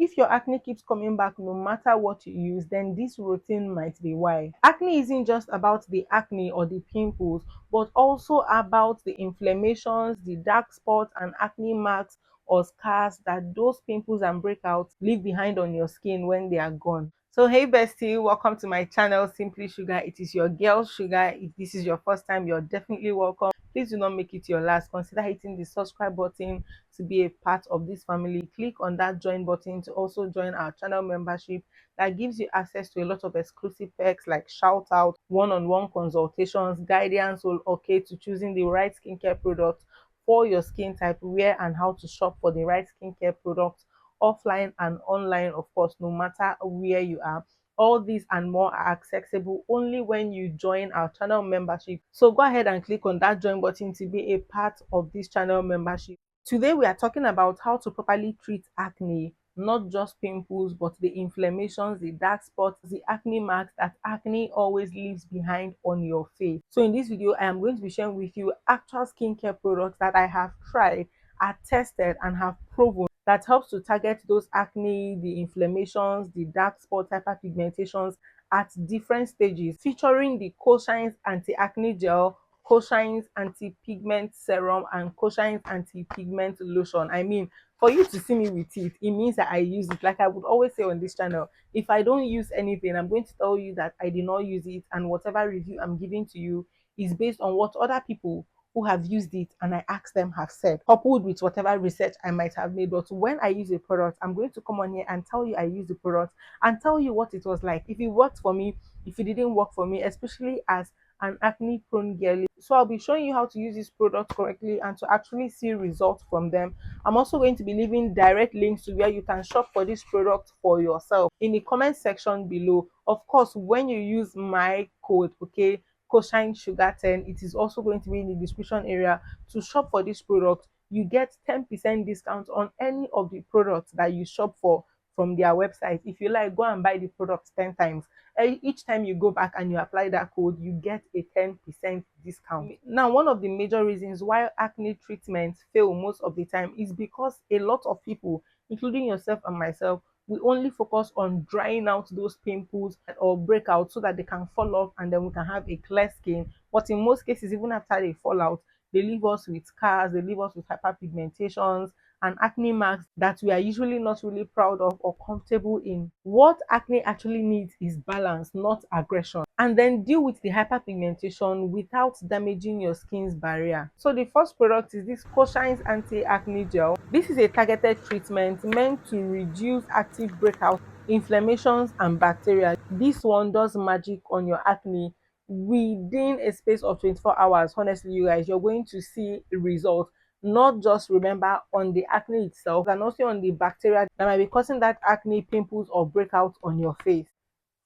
if your acne keeps coming back no matter what you use, then this routine might be why. Acne isn't just about the acne or the pimples, but also about the inflammations, the dark spots, and acne marks or scars that those pimples and breakouts leave behind on your skin when they are gone. So hey bestie, welcome to my channel Simply Sugar. It is your girl Sugar. If this is your first time, you're definitely welcome. Please do not make it your last. Consider hitting the subscribe button to be a part of this family. Click on that join button to also join our channel membership that gives you access to a lot of exclusive perks like shout out, one-on-one consultations, guidance will okay to choosing the right skincare product for your skin type, where and how to shop for the right skincare products offline and online, of course, no matter where you are. All these and more are accessible only when you join our channel membership. So go ahead and click on that join button to be a part of this channel membership. Today we are talking about how to properly treat acne, not just pimples, but the inflammations, the dark spots, the acne marks that acne always leaves behind on your face. So in this video, I am going to be sharing with you actual skincare products that I have tried, are tested, and have proven that helps to target those acne, the inflammations, the dark spots, hyperpigmentations at different stages, featuring the KOSHINÉ's Anti-Acne Gel, KOSHINÉ's Anti-Pigment Serum, and KOSHINÉ's Anti-Pigment Lotion. I mean, for you to see me with it means that I use it. Like I would always say on this channel, if I don't use anything, I'm going to tell you that I did not use it, and whatever review I'm giving to you is based on what other people who have used it and I asked them have said, coupled with whatever research I might have made. But when I use a product, I'm going to come on here and tell you I use the product and tell you what it was like, if it worked for me, if it didn't work for me, especially as an acne prone girl. So I'll be showing you how to use this product correctly and to actually see results from them. I'm also going to be leaving direct links to where you can shop for this product for yourself in the comment section below. Of course, when you use my code, okay, KOSHINÉ Sugar 10, it is also going to be in the description area. To shop for this product, you get 10% discount on any of the products that you shop for from their website. If you like, go and buy the product 10 times. Each time you go back and you apply that code, you get a 10% discount. Now, one of the major reasons why acne treatments fail most of the time is because a lot of people, including yourself and myself, we only focus on drying out those pimples or breakouts so that they can fall off and then we can have a clear skin. But in most cases, even after they fall out, they leave us with scars, they leave us with hyperpigmentations and acne marks that we are usually not really proud of or comfortable in. What acne actually needs is balance, not aggression. And then deal with the hyperpigmentation without damaging your skin's barrier. So the first product is this KOSHINÉ's Anti-Acne Gel. This is a targeted treatment meant to reduce active breakouts, inflammations, and bacteria. This one does magic on your acne within a space of 24 hours. Honestly, you guys, you're going to see results, not just remember on the acne itself and also on the bacteria that might be causing that acne, pimples, or breakouts on your face.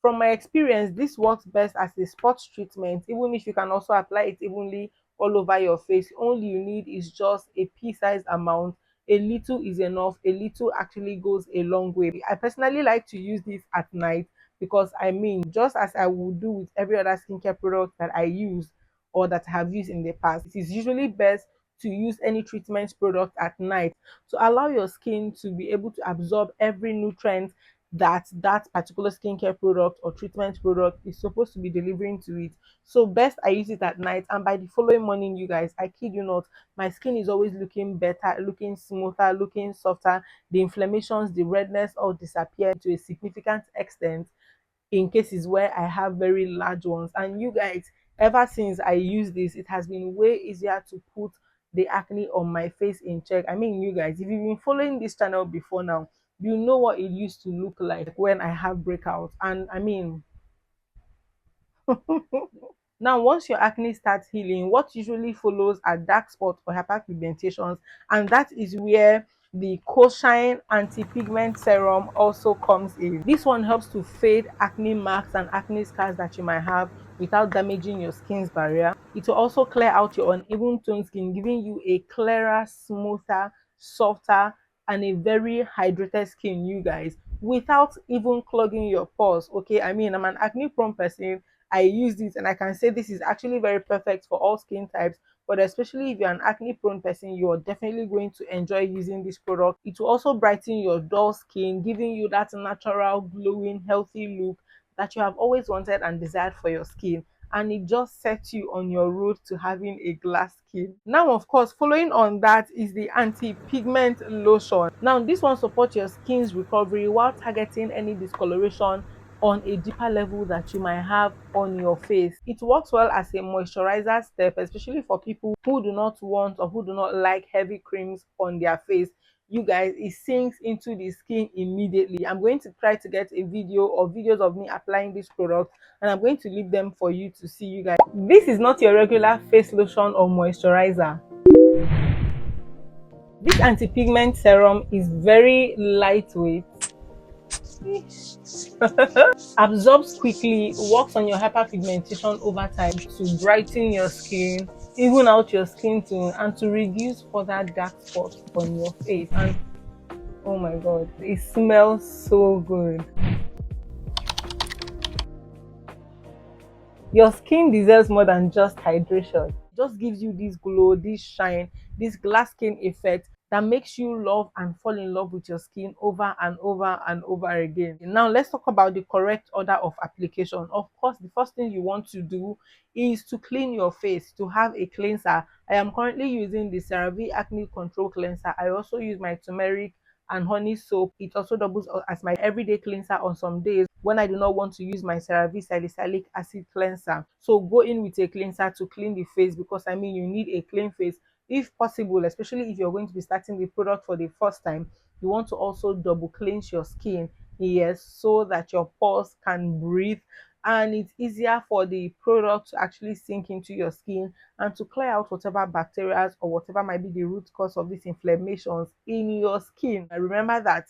From my experience, this works best as a spot treatment, even if you can also apply it evenly all over your face. All you need is just a pea-sized amount. A little is enough. A little actually goes a long way. I personally like to use this at night because I mean, just as I would do with every other skincare product that I use or that I have used in the past, it is usually best to use any treatment product at night to allow your skin to be able to absorb every nutrient that that particular skincare product or treatment product is supposed to be delivering to it. So best I use it at night, and by the following morning, you guys, I kid you not, my skin is always looking better, looking smoother, looking softer. The inflammations, the redness all disappear to a significant extent in cases where I have very large ones. And you guys, ever since I use this, it has been way easier to put the acne on my face in check. I mean, you guys, if you've been following this channel before now, you know what it used to look like when I have breakouts. And I mean, now once your acne starts healing, what usually follows are dark spots or hyperpigmentations, and that is where the KOSHINÉ Anti-Pigment Serum also comes in. This one helps to fade acne marks and acne scars that you might have without damaging your skin's barrier. It will also clear out your uneven tone skin, giving you a clearer, smoother, softer, and a very hydrated skin, you guys, without even clogging your pores. Okay, I mean, I'm an acne prone person. I use this and I can say this is actually very perfect for all skin types, but especially if you're an acne prone person, you're definitely going to enjoy using this product. It will also brighten your dull skin, giving you that natural glowing healthy look that you have always wanted and desired for your skin, and it just sets you on your road to having a glass skin. Now, of course, following on that is the anti-pigment lotion. Now, this one supports your skin's recovery while targeting any discoloration on a deeper level that you might have on your face. It works well as a moisturizer step, especially for people who do not want or who do not like heavy creams on their face. You guys, it sinks into the skin immediately. I'm going to try to get a video or videos of me applying this product, and I'm going to leave them for you to see. You guys, this is not your regular face lotion or moisturizer. This anti-pigment serum is very lightweight, absorbs quickly, works on your hyperpigmentation over time to brighten your skin, even out your skin tone, and to reduce further dark spots on your face. And oh my god, it smells so good. Your skin deserves more than just hydration. It just gives you this glow, this shine, this glass skin effect that makes you love and fall in love with your skin over and over and over again. Now let's talk about the correct order of application. Of course, the first thing you want to do is to clean your face, to have a cleanser. I am currently using the CeraVe Acne Control Cleanser. I also use my turmeric and honey soap. It also doubles as my everyday cleanser on some days when I do not want to use my CeraVe salicylic acid cleanser. So go in with a cleanser to clean the face, because I mean, you need a clean face if possible, especially if you're going to be starting the product for the first time. You want to also double cleanse your skin, yes, so that your pores can breathe and it's easier for the product to actually sink into your skin and to clear out whatever bacteria or whatever might be the root cause of these inflammations in your skin. I remember that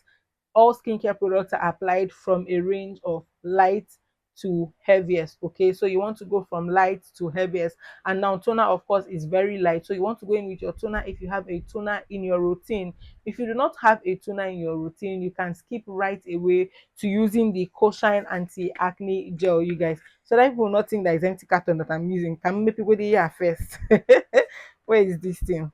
all skincare products are applied from a range of light to heaviest. Okay, so you want to go from light to heaviest, and now toner of course is very light, so you want to go in with your toner if you have a toner in your routine. If you do not have a toner in your routine, you can skip right away to using the KOSHINÉ anti-acne gel, you guys, so that people will not think that it's empty carton that I'm using. Can make people hear first. Where is this thing?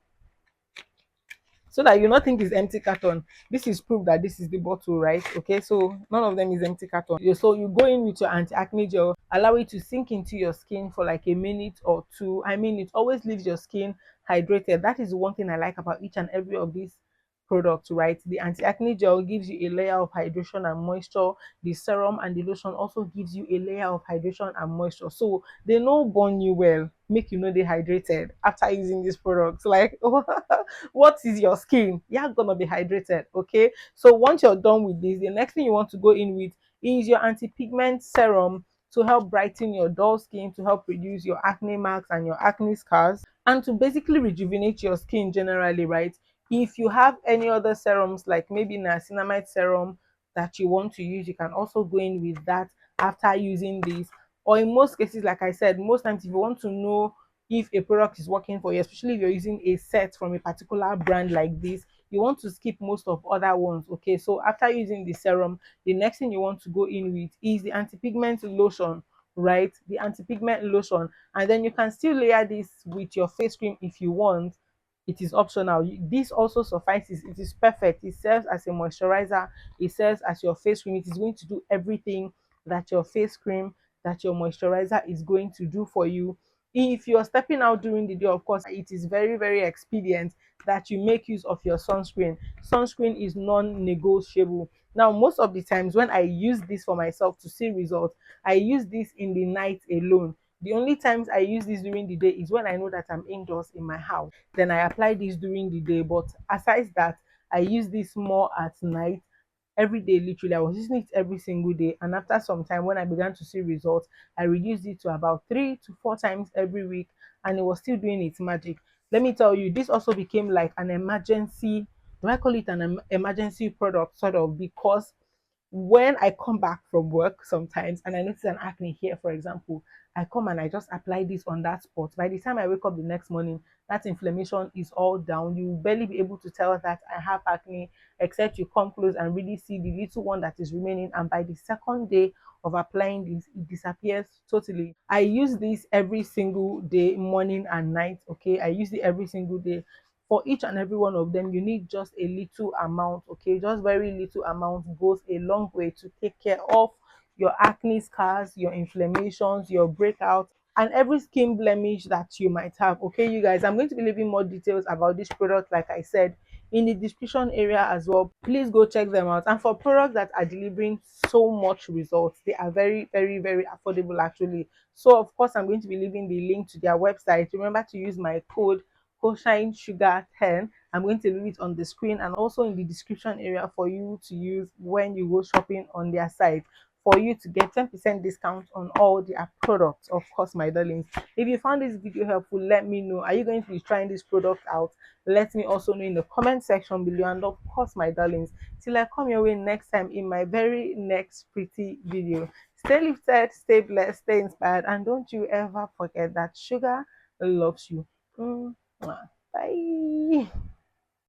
So that you not think it's empty carton. This is proof that this is the bottle, right? Okay, so none of them is empty carton. So you go in with your anti-acne gel, allow it to sink into your skin for like a minute or two. I mean, it always leaves your skin hydrated. That is one thing I like about each and every of these products, right? The anti-acne gel gives you a layer of hydration and moisture. The serum and the lotion also gives you a layer of hydration and moisture, so they no burn you well, make you know they hydrated after using this product. Like what is your skin? You're gonna be hydrated. Okay, so once you're done with this, the next thing you want to go in with is your anti-pigment serum to help brighten your dull skin, to help reduce your acne marks and your acne scars, and to basically rejuvenate your skin generally, right? If you have any other serums like maybe niacinamide serum that you want to use, you can also go in with that after using this. Or in most cases, like I said, most times if you want to know if a product is working for you, especially if you're using a set from a particular brand like this, you want to skip most of other ones. Okay, so after using the serum, the next thing you want to go in with is the anti-pigment lotion, right? The anti-pigment lotion, and then you can still layer this with your face cream if you want. It is optional. This also suffices. It is perfect. It serves as a moisturizer, it serves as your face cream. It is going to do everything that your face cream, that your moisturizer is going to do for you. If you're stepping out during the day, of course, it is very, very expedient that you make use of your sunscreen. Sunscreen is non-negotiable. Now, most of the times when I use this for myself to see results, I use this in the night alone. The only times I use this during the day is when I know that I'm indoors in my house. Then I apply this during the day. But aside that, I use this more at night. Every day, literally I was using it every single day, and after some time when I began to see results, I reduced it to about 3 to 4 times every week, and it was still doing its magic. Let me tell you, this also became like an emergency, do I call it an emergency product, sort of, because when I come back from work sometimes and I notice an acne here, for example, I come and I just apply this on that spot. By the time I wake up the next morning, that inflammation is all down. You will barely be able to tell that I have acne, except you come close and really see the little one that is remaining. And by the second day of applying this, it disappears totally. I use this every single day, morning and night. Okay, I use it every single day. For each and every one of them, you need just a little amount. Okay, just very little amount goes a long way to take care of your acne scars, your inflammations, your breakouts, and every skin blemish that you might have. Okay, you guys, I'm going to be leaving more details about this product, like I said, in the description area as well. Please go check them out. And for products that are delivering so much results, they are very, very, very affordable actually. So of course, I'm going to be leaving the link to their website. Remember to use my code Shuga 10. I'm going to leave it on the screen and also in the description area for you to use when you go shopping on their site, for you to get 10% discount on all their products. Of course, my darlings, if you found this video helpful, let me know. Are you going to be trying this product out? Let me also know in the comment section below. And of course, my darlings, till I come your way next time in my very next pretty video, stay lifted, stay blessed, stay inspired, and don't you ever forget that sugar loves you. Mwah. Bye.